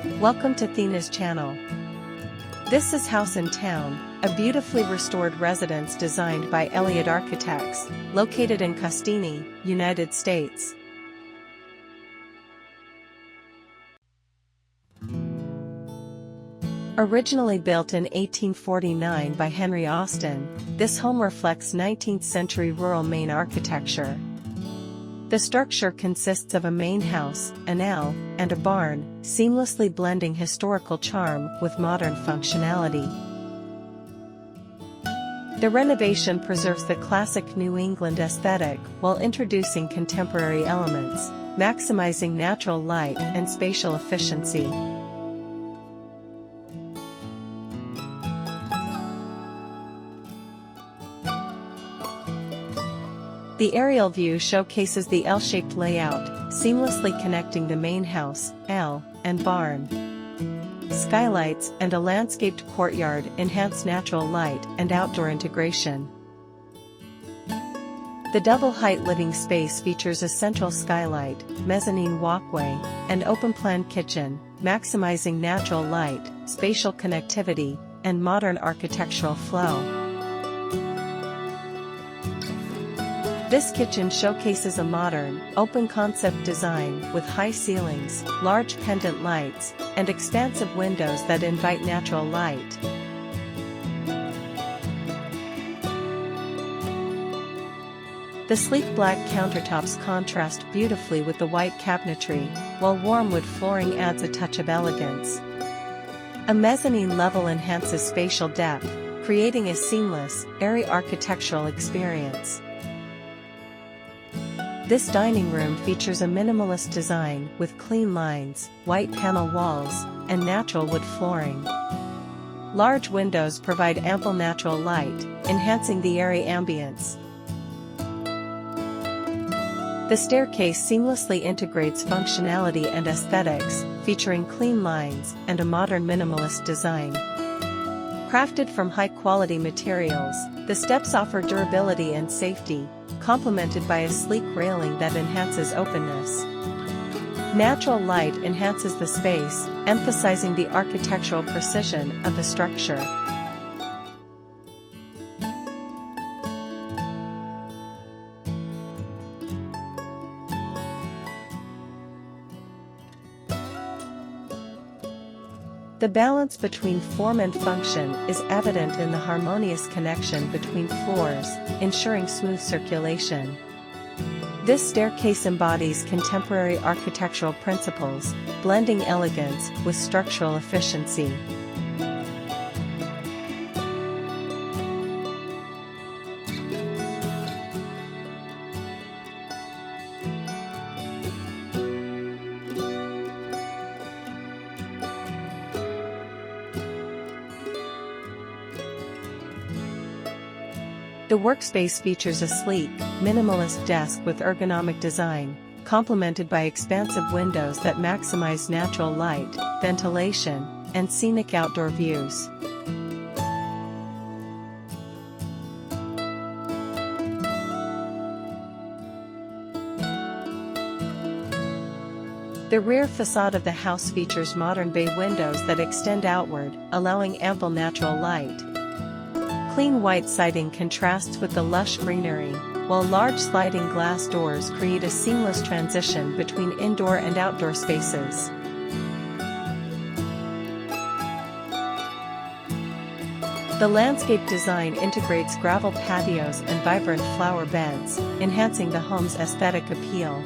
Welcome to Thena's channel. This is House in Town, a beautifully restored residence designed by Elliott Architects, located in Castine, United States. Originally built in 1849 by Henry Austin, this home reflects 19th-century rural Maine architecture. The structure consists of a main house, an ell, and a barn, seamlessly blending historical charm with modern functionality. The renovation preserves the classic New England aesthetic while introducing contemporary elements, maximizing natural light and spatial efficiency. The aerial view showcases the L-shaped layout, seamlessly connecting the main house, ell, and barn. Skylights and a landscaped courtyard enhance natural light and outdoor integration. The double-height living space features a central skylight, mezzanine walkway, and open-plan kitchen, maximizing natural light, spatial connectivity, and modern architectural flow. This kitchen showcases a modern, open-concept design with high ceilings, large pendant lights, and expansive windows that invite natural light. The sleek black countertops contrast beautifully with the white cabinetry, while warm wood flooring adds a touch of elegance. A mezzanine level enhances spatial depth, creating a seamless, airy architectural experience. This dining room features a minimalist design with clean lines, white panel walls, and natural wood flooring. Large windows provide ample natural light, enhancing the airy ambience. The staircase seamlessly integrates functionality and aesthetics, featuring clean lines and a modern minimalist design. Crafted from high-quality materials, the steps offer durability and safety, complemented by a sleek railing that enhances openness. Natural light enhances the space, emphasizing the architectural precision of the structure. The balance between form and function is evident in the harmonious connection between floors, ensuring smooth circulation. This staircase embodies contemporary architectural principles, blending elegance with structural efficiency. The workspace features a sleek, minimalist desk with ergonomic design, complemented by expansive windows that maximize natural light, ventilation, and scenic outdoor views. The rear facade of the house features modern bay windows that extend outward, allowing ample natural light. Clean white siding contrasts with the lush greenery, while large sliding glass doors create a seamless transition between indoor and outdoor spaces. The landscape design integrates gravel patios and vibrant flower beds, enhancing the home's aesthetic appeal.